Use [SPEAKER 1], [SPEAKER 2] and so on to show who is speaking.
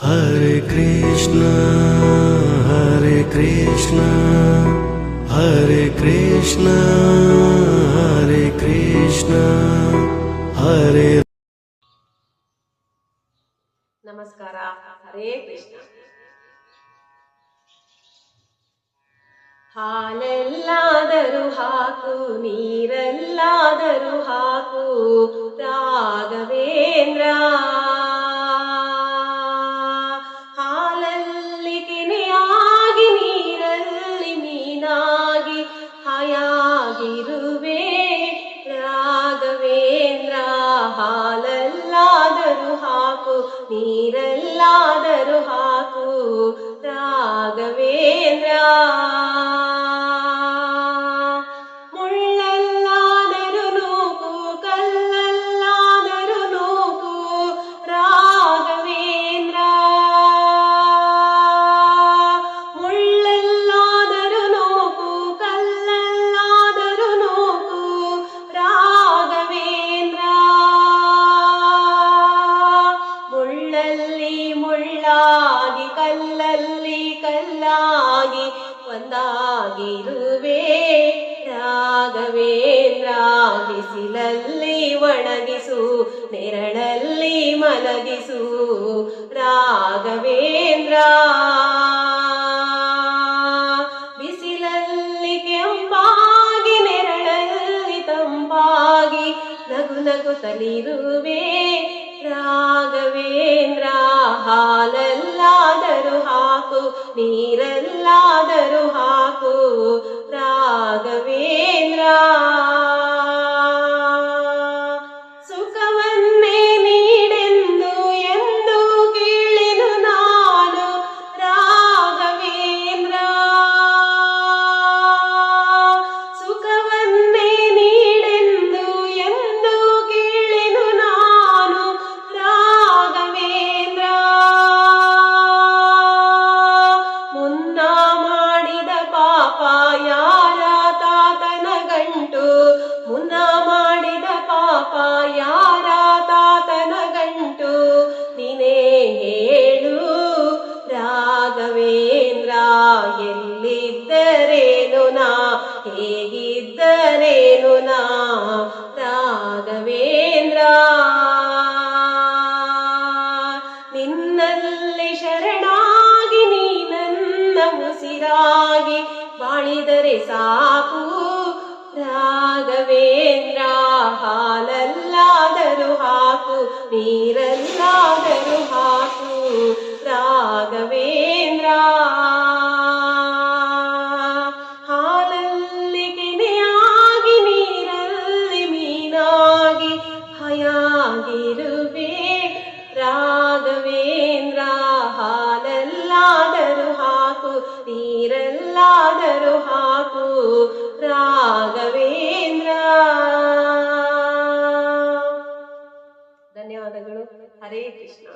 [SPEAKER 1] Hare Krishna, Hare Krishna, Hare Krishna, Hare Krishna, Hare.
[SPEAKER 2] ನಮಸ್ಕಾರ. ಹರೇ ಕೃಷ್ಣ. ಹಾಲೆಲ್ಲಾದರೂ ಹಾಕು, ನೀರೆಲ್ಲಾದರೂ ಹಾಕು ರಾಘವೇಂದ್ರ. ಹಾಲಲ್ಲಿ ಕೆನೆಯಾಗಿ, ನೀರಲ್ಲಿ ಮೀನಾಗಿ ಹಾಯಾಗಿರುವೆ ರಾಘವೇಂದ್ರ. ಹಾಲಲ್ಲಾದರೂ ಹಾಕು, ನೀರೆಲ್ಲಾದರೂ ಹಾಕು ರಾಘವೇಂದ್ರ. ಮುಳ್ಳೆಲ್ಲಾದರೂ ನೂಕು, ಕಲ್ಲಲ್ಲಾದರೂ ನೂಕು ರಾಘವೇಂದ್ರ. ಮುಳ್ಳೆಲ್ಲಾದರೂ ನೂಕು, ಕಲ್ಲಲ್ಲಾದರೂ ನೂಕು ರಾಘವೇಂದ್ರ. ಮುಳ್ಳಲ್ಲಿ ಮುಳ್ಳಾಗಿ, ಕಲ್ಲಲ್ಲಿ ಕಲ್ಲಾಗಿ ಒಂದಾಗಿರುವೆ ರಾಘವೇಂದ್ರ. ಬಿಸಿಲಲ್ಲಿ ಒಣಗಿಸು, ನೆರಳಲ್ಲಿ ಮಲಗಿಸು ರಾಘವೇಂದ್ರ. ಬಿಸಿಲಲ್ಲಿ ಕೆಂಪಾಗಿ, ನೆರಳಲ್ಲಿ ತಂಪಾಗಿ ನಗು ನಗುತ್ತಲಿರುವೆ ರಾಘವೇಂದ್ರ. ಹಾಲಲ್ಲಾದರೂ ಹಾಕು, ನೀರೆಲ್ಲಾದರೂ ಹಾಕು ರಾಘವೇಂದ್ರ. ಸುಖವನ್ನೇ ನೀಡೆಂದು ಎಂದು ಕೇಳೆನು ನಾನು ರಾಘವೇಂದ್ರ. ಸುಖವನ್ನೇ ನೀಡೆಂದು ಎಂದು ಕೇಳೆನು ನಾನು ರಾಘವೇಂದ್ರ. ಮುನ್ನ ಮಾಡಿದ ಪಾಪ ಯಾರ ತಾತನ ಗಂಟು, ಮುನ್ನ ಮಾಡಿದ ಪಾಪ ಯಾರ ತಾತನ ಗಂಟು ನೀನೇ ಹೇಳು ರಾಘವೇಂದ್ರ. ಎಲ್ಲಿದ್ದರೇನು ನಾ, ಹೇಗಿದ್ದರೇನು ನಾ ರಾಘವೇಂದ್ರ. ನಿನ್ನಲ್ಲಿ ಶರಣಾಗಿ, ನೀ ನನ್ನ ಉಸಿರಾಗಿ ಬಾಳಿದರೆ ಸಾಕು ರಾಘವೇಂದ್ರ. ಹಾಲಲ್ಲಾದರೂ ಹಾಕು, ನೀರೆಲ್ಲಾದರೂ ಹಾಕು ರಾಘವೇಂದ್ರ. ಹಾಲಲ್ಲಿ ಕೆನೆಯಾಗಿ, ನೀರಲ್ಲಿ ಮೀನಾಗಿ ಹಾಯಾಗಿರುವೆ ರಾಘವೇಂದ್ರ. ಹಾಲಲ್ಲಾದರೂ ಹಾಕು, ನೀರೆಲ್ಲಾದರೂ ಹಾಕು ರಾಘವೇಂದ್ರ. ಧನ್ಯವಾದಗಳು. ಹರೇ ಕೃಷ್ಣ.